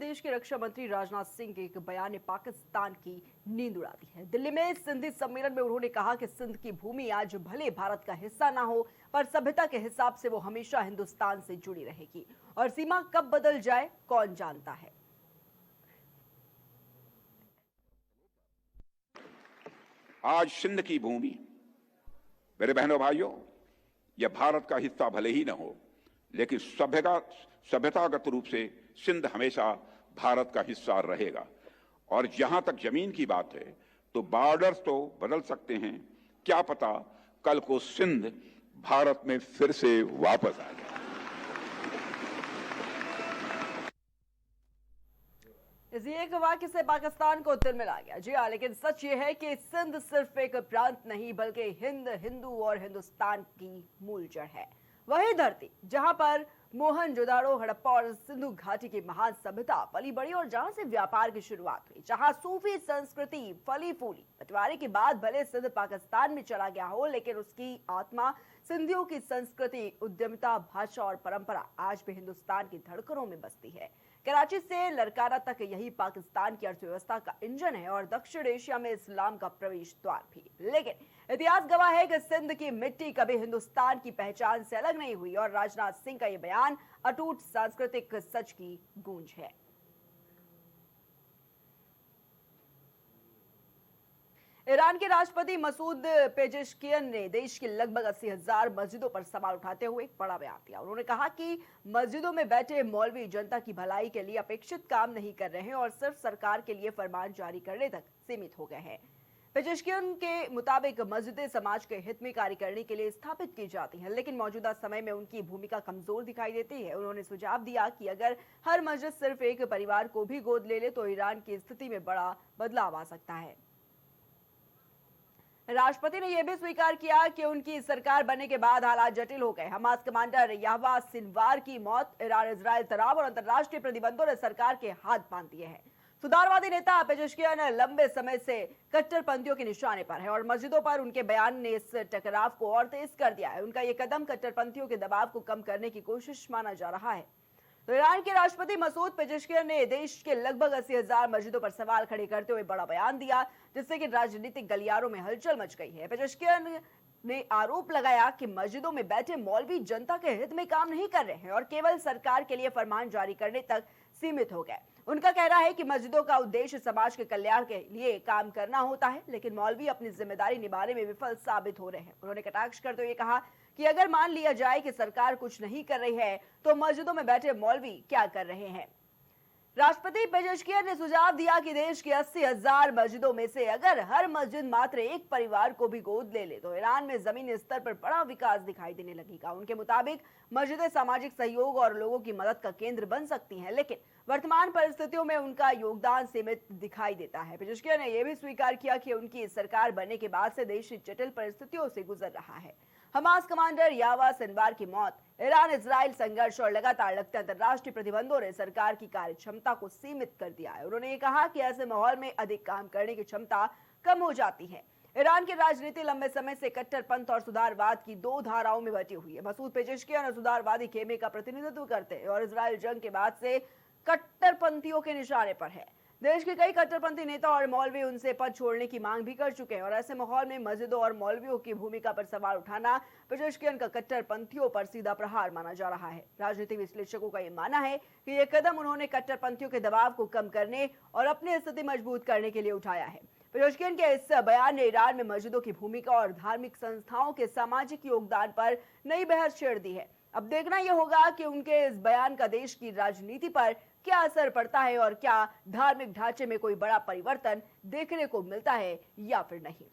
देश के रक्षा मंत्री राजनाथ सिंह के एक बयान ने पाकिस्तान की नींद उड़ा दी है। दिल्ली में सिंधी सम्मेलन में उन्होंने कहा कि सिंध की भूमि आज भले भारत का हिस्सा ना हो, पर सभ्यता के हिसाब से वो हमेशा हिंदुस्तान से जुड़ी रहेगी और सीमा कब बदल जाए कौन जानता है। आज सिंध की भूमि, मेरे बहनों भाइयों, यह भारत का हिस्सा भले ही न हो, लेकिन सभ्यतागत रूप से सिंध हमेशा भारत का हिस्सा रहेगा। और जहां तक जमीन की बात है तो बॉर्डर्स तो बदल सकते हैं, क्या पता कल को सिंध भारत में फिर से वापस आ जाए। इस एक वाक्य से पाकिस्तान को तिल आ गया। जी हाँ, लेकिन सच ये है कि सिंध सिर्फ एक प्रांत नहीं बल्कि हिंद, हिंदू और हिंदुस्तान की मूल जड़ है। वही धरती जहां पर मोहनजोदाड़ो, हड़प्पा और सिंधु घाटी की महान सभ्यता पली बड़ी और जहां से व्यापार की शुरुआत हुई, जहां सूफी संस्कृति फली फूली। बंटवारे के बाद भले सिंध पाकिस्तान में चला गया हो, लेकिन उसकी आत्मा, सिंधियों की संस्कृति, उद्यमिता, भाषा और परंपरा आज भी हिंदुस्तान की धड़कनों में बसती है। कराची से लरकाना तक यही पाकिस्तान की अर्थव्यवस्था का इंजन है और दक्षिण एशिया में इस्लाम का प्रवेश द्वार भी। लेकिन इतिहास गवाह है कि सिंध की मिट्टी कभी हिंदुस्तान की पहचान से अलग नहीं हुई और राजनाथ सिंह का यह बयान अटूट सांस्कृतिक सच की गूंज है। ईरान के राष्ट्रपति मसूद पेजेश्कियन ने देश की लगभग 80,000 मस्जिदों पर सवाल उठाते हुए एक बड़ा बयान दिया। उन्होंने कहा कि मस्जिदों में बैठे मौलवी जनता की भलाई के लिए अपेक्षित काम नहीं कर रहे हैं और सिर्फ सरकार के लिए फरमान जारी करने तक सीमित हो गए हैं। पेजेश्कियन के मुताबिक मस्जिदें समाज के हित में कार्य करने के लिए स्थापित की जाती हैं, लेकिन मौजूदा समय में उनकी भूमिका कमजोर दिखाई देती है। उन्होंने सुझाव दिया कि अगर हर मस्जिद सिर्फ एक परिवार को भी गोद ले ले तो ईरान की स्थिति में बड़ा बदलाव आ सकता है। राष्ट्रपति ने यह भी स्वीकार किया कि उनकी सरकार बनने के बाद हालात जटिल हो गए। हमास कमांडर याहया सिनवार की मौत, ईरान इजराइल तनाव और अंतर्राष्ट्रीय प्रतिबंधों ने सरकार के हाथ बांध दिए हैं। सुधारवादी नेता पेजेश्कियन लंबे समय से कट्टरपंथियों के निशाने पर है और मस्जिदों पर उनके बयान ने इस टकराव को और तेज कर दिया है। उनका यह कदम कट्टरपंथियों के दबाव को कम करने की कोशिश माना जा रहा है। तो ईरान के राष्ट्रपति मसूद पेजेश्कियन ने देश के लगभग 80,000 मस्जिदों पर सवाल खड़े करते हुए बड़ा बयान दिया, जिससे कि राजनीतिक गलियारों में हलचल मच गई है। पेजेश्कियन ने आरोप लगाया कि मस्जिदों में बैठे मौलवी जनता के हित में काम नहीं कर रहे हैं और केवल सरकार के लिए फरमान जारी करने तक सीमित हो गए। उनका कहना है कि मस्जिदों का उद्देश्य समाज के कल्याण के लिए काम करना होता है, लेकिन मौलवी अपनी जिम्मेदारी निभाने में विफल साबित हो रहे हैं। उन्होंने कटाक्ष करते हुए कहा कि अगर मान लिया जाए कि सरकार कुछ नहीं कर रही है तो मस्जिदों में बैठे मौलवी क्या कर रहे हैं। राष्ट्रपति पेजेश्कियन ने सुझाव दिया कि देश की 80,000 मस्जिदों में से अगर हर मस्जिद मात्र एक परिवार को भी गोद ले ले तो ईरान में जमीनी स्तर पर बड़ा विकास दिखाई देने लगेगा। उनके मुताबिक मस्जिदें सामाजिक सहयोग और लोगों की मदद का केंद्र बन सकती हैं, लेकिन वर्तमान परिस्थितियों में उनका योगदान सीमित दिखाई देता है। पेजेश्कियन ने यह भी स्वीकार किया कि उनकी सरकार बनने के बाद से देश जटिल परिस्थितियों से गुजर रहा है। हमास कमांडर याहया सिनवार की मौत, ईरान इजराइल संघर्ष और लगातार लगते अंतर्राष्ट्रीय प्रतिबंधों ने सरकार की कार्य क्षमता को सीमित कर दिया है। उन्होंने ये कहा कि ऐसे माहौल में अधिक काम करने की क्षमता कम हो जाती है। ईरान की राजनीति लंबे समय से कट्टरपंथ और सुधारवाद की दो धाराओं में बटी हुई है। मसूद पेजेश्कियन सुधारवादी खेमे का प्रतिनिधित्व करते हैं और इजराइल जंग के बाद से कट्टरपंथियों के निशाने पर है। देश के कई कट्टरपंथी नेता और मौलवी उनसे पद छोड़ने की मांग भी कर चुके हैं और ऐसे माहौल में मस्जिदों और मौलवियों की भूमिका पर सवाल उठाना पेजेश्कियन का कट्टरपंथियों पर सीधा प्रहार माना जा रहा है। राजनीतिक विश्लेषकों का यह मानना है कि यह कदम उन्होंने कट्टरपंथियों के दबाव को कम करने और अपनी स्थिति मजबूत करने के लिए उठाया है। पेजेश्कियन के इस बयान ने ईरान में मस्जिदों की भूमिका और धार्मिक संस्थाओं के सामाजिक योगदान पर नई बहस छेड़ दी है। अब देखना यह होगा कि उनके इस बयान का देश की राजनीति पर क्या असर पड़ता है और क्या धार्मिक ढांचे में कोई बड़ा परिवर्तन देखने को मिलता है या फिर नहीं।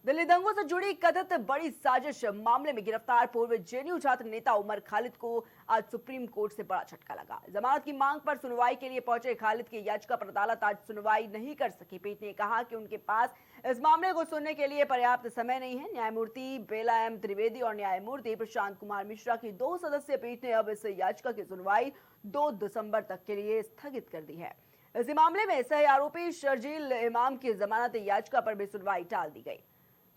दिल्ली दंगों से जुड़ी कथित बड़ी साजिश मामले में गिरफ्तार पूर्व जेएनयू छात्र नेता उमर खालिद को आज सुप्रीम कोर्ट से बड़ा झटका लगा। जमानत की मांग पर सुनवाई के लिए पहुंचे खालिद की याचिका पर अदालत आज सुनवाई नहीं कर सकी। पीठ ने कहा कि उनके पास इस मामले को सुनने के लिए पर्याप्त समय नहीं है। न्यायमूर्ति बेला एम त्रिवेदी और न्यायमूर्ति प्रशांत कुमार मिश्रा की 2 सदस्यीय पीठ ने अब इस याचिका की सुनवाई 2 दिसंबर तक के लिए स्थगित कर दी है। इसी मामले में सह आरोपी शर्जील इमाम की जमानत याचिका पर भी सुनवाई टाल दी गई।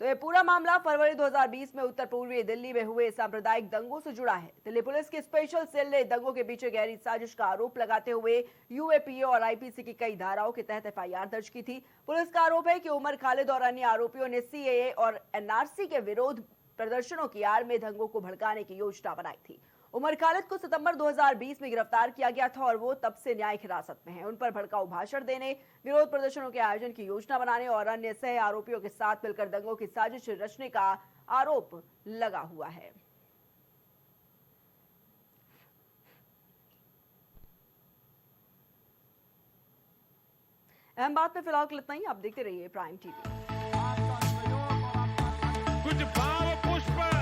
तो ये पूरा मामला फरवरी 2020 में उत्तर पूर्वी दिल्ली में हुए सांप्रदायिक दंगों से जुड़ा है। दिल्ली पुलिस की स्पेशल सेल ने दंगों के पीछे गहरी साजिश का आरोप लगाते हुए यूएपीए और आईपीसी की कई धाराओं के तहत एफआईआर दर्ज की थी। पुलिस का आरोप है कि उमर खालिद और अन्य आरोपियों ने सीएए और एनआरसी के विरोध प्रदर्शनों की आड़ में दंगों को भड़काने की योजना बनाई थी। उमर खालिद को सितंबर 2020 में गिरफ्तार किया गया था और वो तब से न्यायिक हिरासत में है। उन पर भड़काऊ भाषण देने, विरोध प्रदर्शनों के आयोजन की योजना बनाने और अन्य सह आरोपियों के साथ मिलकर दंगों की साजिश रचने का आरोप लगा हुआ है। अहम बात में फिलहाल इतना ही। आप देखते रहिए प्राइम टीवी। कुछ भाव पुष्प